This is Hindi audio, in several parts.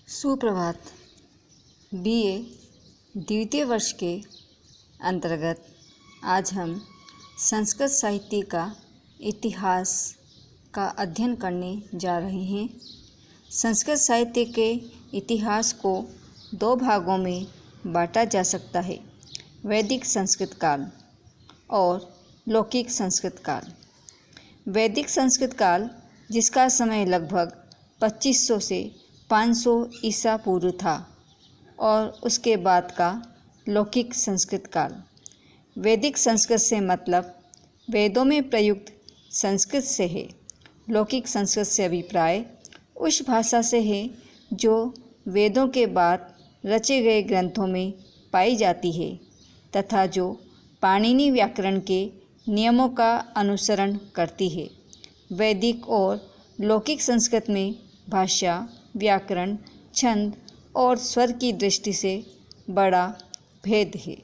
सुप्रभात। बीए द्वितीय वर्ष के अंतर्गत आज हम संस्कृत साहित्य का इतिहास का अध्ययन करने जा रहे हैं। संस्कृत साहित्य के इतिहास को दो भागों में बांटा जा सकता है, वैदिक संस्कृत काल और लौकिक संस्कृत काल। वैदिक संस्कृत काल, जिसका समय लगभग 2500 से 500 ईसा पूर्व था, और उसके बाद का लौकिक संस्कृत काल। वैदिक संस्कृत से मतलब वेदों में प्रयुक्त संस्कृत से है। लौकिक संस्कृत से अभिप्राय उस भाषा से है जो वेदों के बाद रचे गए ग्रंथों में पाई जाती है तथा जो पाणिनि व्याकरण के नियमों का अनुसरण करती है। वैदिक और लौकिक संस्कृत में भाषा, व्याकरण, छंद और स्वर की दृष्टि से बड़ा भेद है।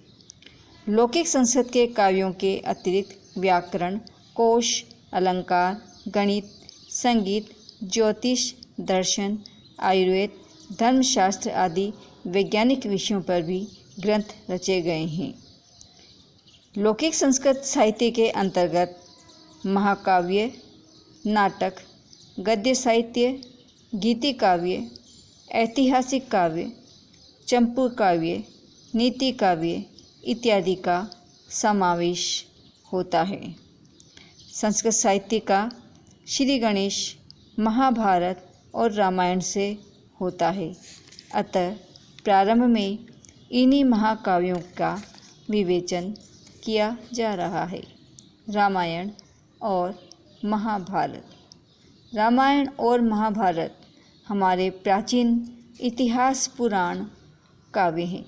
लौकिक संस्कृत के काव्यों के अतिरिक्त व्याकरण, कोश, अलंकार, गणित, संगीत, ज्योतिष, दर्शन, आयुर्वेद, धर्मशास्त्र आदि वैज्ञानिक विषयों पर भी ग्रंथ रचे गए हैं। लौकिक संस्कृत साहित्य के अंतर्गत महाकाव्य, नाटक, गद्य साहित्य, गीति काव्य, ऐतिहासिक काव्य, चंपू काव्य, नीति काव्य इत्यादि का समावेश होता है। संस्कृत साहित्य का श्री गणेश, महाभारत और रामायण से होता है। अतः प्रारंभ में इन्हीं महाकाव्यों का विवेचन किया जा रहा है। रामायण और महाभारत। रामायण और महाभारत हमारे प्राचीन इतिहास पुराण काव्य हैं।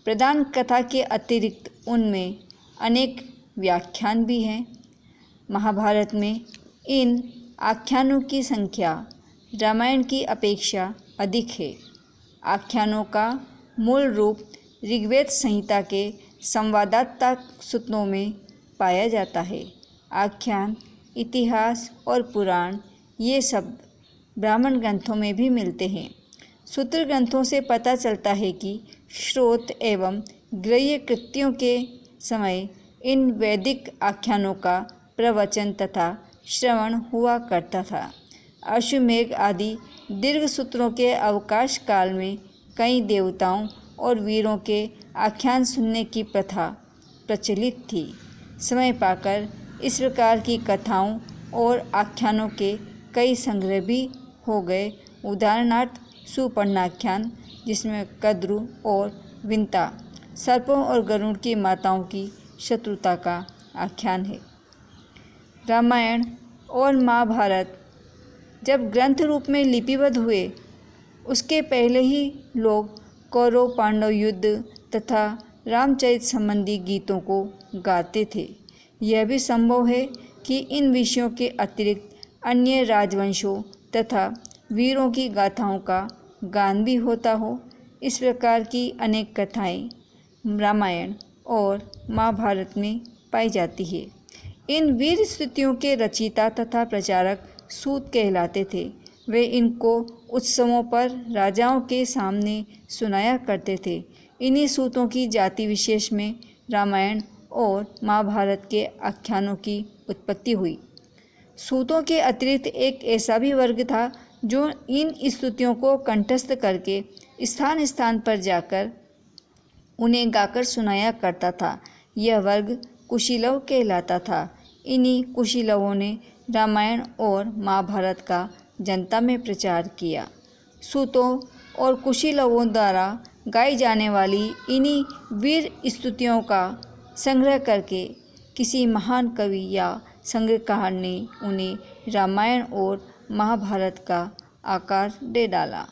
प्रधान कथा के अतिरिक्त उनमें अनेक व्याख्यान भी हैं। महाभारत में इन आख्यानों की संख्या रामायण की अपेक्षा अधिक है। आख्यानों का मूल रूप ऋग्वेद संहिता के संवादात्मक सूत्रों में पाया जाता है। आख्यान, इतिहास और पुराण ये सब ब्राह्मण ग्रंथों में भी मिलते हैं। सूत्र ग्रंथों से पता चलता है कि श्रोत एवं ग्राह्य कृत्यों के समय इन वैदिक आख्यानों का प्रवचन तथा श्रवण हुआ करता था। अश्वमेध आदि दीर्घ सूत्रों के अवकाश काल में कई देवताओं और वीरों के आख्यान सुनने की प्रथा प्रचलित थी। समय पाकर इस प्रकार की कथाओं और आख्यानों के कई संग्रह भी हो गए। उदाहरणार्थ सुपर्णाख्यान, जिसमें कद्रु और विंता सर्पों और गरुड़ की माताओं की शत्रुता का आख्यान है। रामायण और महाभारत जब ग्रंथ रूप में लिपिबद्ध हुए, उसके पहले ही लोग कौरव पांडव युद्ध तथा रामचरित संबंधी गीतों को गाते थे। यह भी संभव है कि इन विषयों के अतिरिक्त अन्य राजवंशों तथा वीरों की गाथाओं का गान भी होता हो। इस प्रकार की अनेक कथाएं रामायण और महाभारत में पाई जाती है। इन वीर स्तुतियों के रचयिता तथा प्रचारक सूत कहलाते थे। वे इनको उत्सवों पर राजाओं के सामने सुनाया करते थे। इन्हीं सूतों की जाति विशेष में रामायण और महाभारत के आख्यानों की उत्पत्ति हुई। सूतों के अतिरिक्त एक ऐसा भी वर्ग था जो इन स्तुतियों को कंठस्थ करके स्थान स्थान पर जाकर उन्हें गाकर सुनाया करता था। यह वर्ग कुशीलव कहलाता था। इन्हीं कुशीलवों ने रामायण और महाभारत का जनता में प्रचार किया। सूतों और कुशीलवों द्वारा गाई जाने वाली इन्हीं वीर स्तुतियों का संग्रह करके किसी महान कवि या संग्रहकार ने उन्हें रामायण और महाभारत का आकार दे डाला।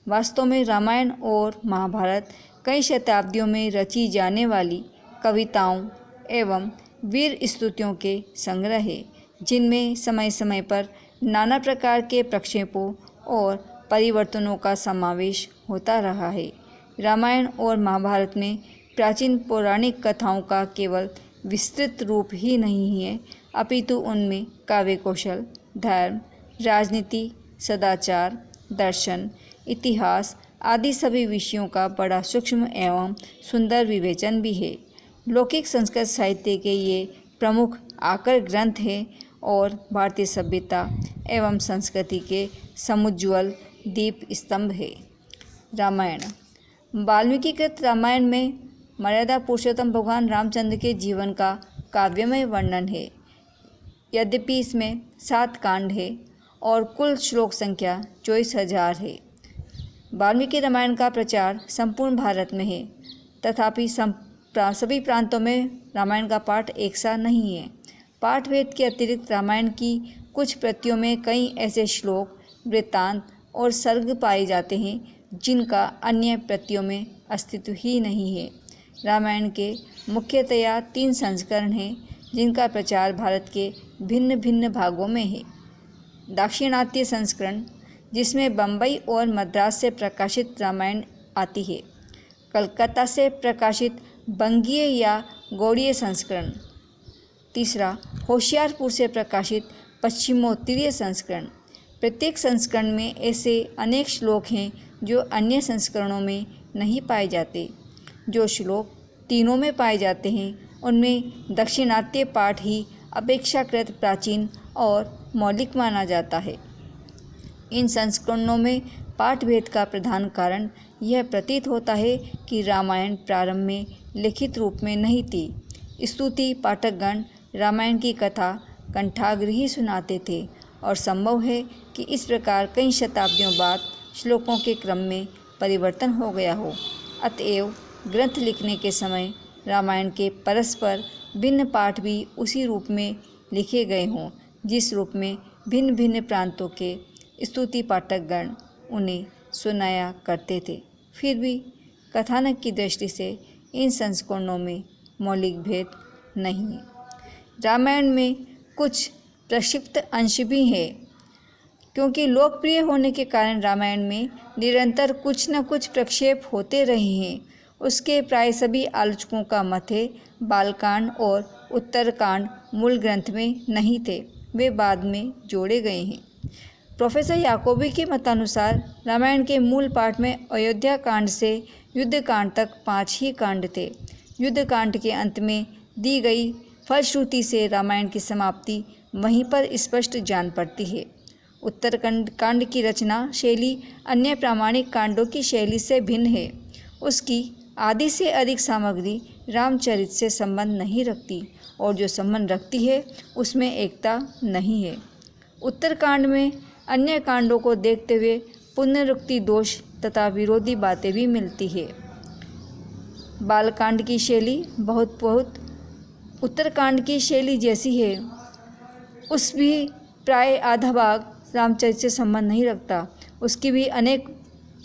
वास्तव में रामायण और महाभारत कई शताब्दियों में रची जाने वाली कविताओं एवं वीर स्तुतियों के संग्रह है, जिनमें समय समय पर नाना प्रकार के प्रक्षेपों और परिवर्तनों का समावेश होता रहा है। रामायण और महाभारत में प्राचीन पौराणिक कथाओं का केवल विस्तृत रूप ही नहीं है, अपितु उनमें काव्य कौशल, धर्म, राजनीति, सदाचार, दर्शन इतिहास आदि सभी विषयों का बड़ा सूक्ष्म एवं सुंदर विवेचन भी है। लौकिक संस्कृत साहित्य के ये प्रमुख आकर ग्रंथ हैं और भारतीय सभ्यता एवं संस्कृति के समुज्ज्वल दीप स्तंभ है। रामायण। वाल्मीकि कृत रामायण में मर्यादा पुरुषोत्तम भगवान रामचंद्र के जीवन का काव्यमय वर्णन है। यद्यपि इसमें 7 कांड है और कुल श्लोक संख्या 24,000 है। वाल्मीकि रामायण का प्रचार संपूर्ण भारत में है, तथापि सभी प्रांतों में रामायण का पाठ एक सा नहीं है। पाठ भेद के अतिरिक्त रामायण की कुछ प्रतियों में कई ऐसे श्लोक, वृत्तांत और सर्ग पाए जाते हैं जिनका अन्य प्रतियों में अस्तित्व ही नहीं है। रामायण के मुख्यतया 3 संस्करण हैं जिनका प्रचार भारत के भिन्न भिन्न भागों में है। दाक्षिणात्य संस्करण, जिसमें बम्बई और मद्रास से प्रकाशित रामायण आती है। कलकत्ता से प्रकाशित बंगीय या गौड़ीय संस्करण। तीसरा, होशियारपुर से प्रकाशित पश्चिमोत्तरीय संस्करण। प्रत्येक संस्करण में ऐसे अनेक श्लोक हैं जो अन्य संस्करणों में नहीं पाए जाते। जो श्लोक तीनों में पाए जाते हैं उनमें दाक्षिणात्य पाठ ही अपेक्षाकृत प्राचीन और मौलिक माना जाता है। इन संस्करणों में पाठ भेद का प्रधान कारण यह प्रतीत होता है कि रामायण प्रारंभ में लिखित रूप में नहीं थी। स्तुति पाठकगण रामायण की कथा कंठाग्र ही सुनाते थे और संभव है कि इस प्रकार कई शताब्दियों बाद श्लोकों के क्रम में परिवर्तन हो गया हो। अतएव ग्रंथ लिखने के समय रामायण के परस्पर भिन्न पाठ भी उसी रूप में लिखे गए हों जिस रूप में भिन्न भिन्न प्रांतों के स्तुति पाठकगण उन्हें सुनाया करते थे। फिर भी कथानक की दृष्टि से इन संस्करणों में मौलिक भेद नहीं है। रामायण में कुछ प्रक्षिप्त अंश भी हैं। क्योंकि लोकप्रिय होने के कारण रामायण में निरंतर कुछ न कुछ प्रक्षेप होते रहे हैं, उसके प्राय सभी आलोचकों का मत है बालकांड और उत्तरकांड मूल ग्रंथ में नहीं थे, वे बाद में जोड़े गए हैं। प्रोफेसर याकोबी के मतानुसार रामायण के मूल पाठ में अयोध्या कांड से युद्ध कांड तक 5 ही कांड थे। युद्ध कांड के अंत में दी गई फलश्रुति से रामायण की समाप्ति वहीं पर स्पष्ट जान पड़ती है। उत्तरकांड कांड की रचना शैली अन्य प्रामाणिक कांडों की शैली से भिन्न है। उसकी आधी से अधिक सामग्री रामचरित से संबंध नहीं रखती और जो संबंध रखती है उसमें एकता नहीं है। उत्तरकांड में अन्य कांडों को देखते हुए पुनरुक्ति दोष तथा विरोधी बातें भी मिलती है। बालकांड की शैली बहुत उत्तरकांड की शैली जैसी है। उस भी प्राय आधा भाग रामचरित से संबंध नहीं रखता। उसकी भी अनेक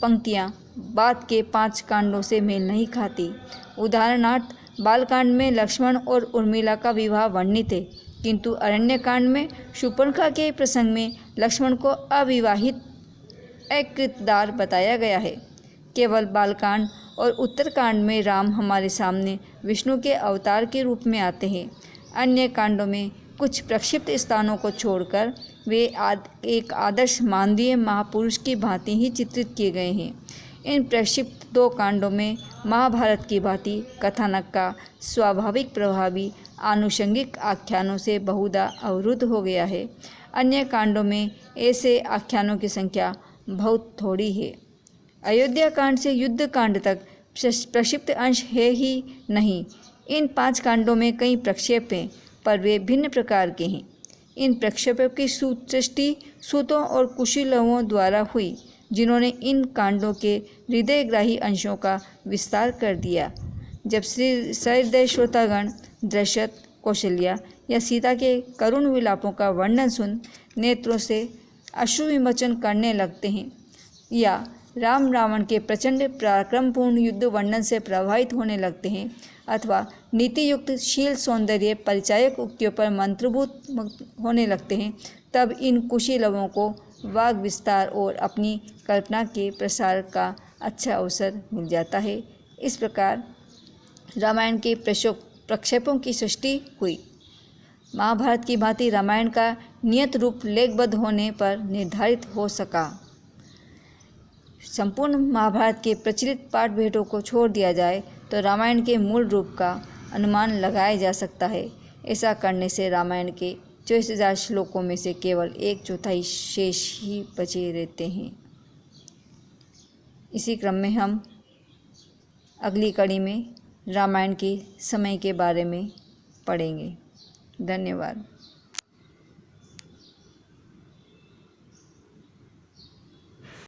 पंक्तियाँ बाद के 5 कांडों से मेल नहीं खाती। उदाहरणार्थ बालकांड में लक्ष्मण और उर्मिला का विवाह वर्णित है, किंतु अरण्यकांड में शूर्पणखा के प्रसंग में लक्ष्मण को अविवाहित अकृतदार बताया गया है। केवल बालकांड और उत्तरकांड में राम हमारे सामने विष्णु के अवतार के रूप में आते हैं। अन्य कांडों में कुछ प्रक्षिप्त स्थानों को छोड़कर वे एक आदर्श मानवीय महापुरुष की भांति ही चित्रित किए गए हैं। इन प्रक्षिप्त 2 कांडों में महाभारत की भांति कथानक का स्वाभाविक प्रभावी आनुषंगिक आख्यानों से बहुधा अवरुद्ध हो गया है। अन्य कांडों में ऐसे आख्यानों की संख्या बहुत थोड़ी है। अयोध्या कांड से युद्ध कांड तक प्रक्षिप्त अंश है ही नहीं। इन 5 कांडों में कई प्रक्षेप हैं, पर वे भिन्न प्रकार के हैं। इन प्रक्षेपों की सृष्टि सूतों और कुशीलवों द्वारा हुई, जिन्होंने इन कांडों के हृदयग्राही अंशों का विस्तार कर दिया। जब सहृदय श्रोतागण दशरथ, कौशल्या या सीता के करुण विलापों का वर्णन सुन नेत्रों से अश्रु विमोचन करने लगते हैं, या राम रावण के प्रचंड पराक्रमपूर्ण युद्ध वर्णन से प्रभावित होने लगते हैं, अथवा नीतियुक्त शील सौंदर्य परिचायक उक्तियों पर मंत्रभूत होने लगते हैं, तब इन कुशीलवों को वाग विस्तार और अपनी कल्पना के प्रसार का अच्छा अवसर मिल जाता है। इस प्रकार रामायण के प्रक्षेपों की सृष्टि हुई। महाभारत की भांति रामायण का नियत रूप लेखबद्ध होने पर निर्धारित हो सका। संपूर्ण महाभारत के प्रचलित पाठ भेदों को छोड़ दिया जाए तो रामायण के मूल रूप का अनुमान लगाया जा सकता है। ऐसा करने से रामायण के 24,000 श्लोकों में से केवल 1/4 शेष ही बचे रहते हैं। इसी क्रम में हम अगली कड़ी में रामायण के समय के बारे में पढ़ेंगे। धन्यवाद।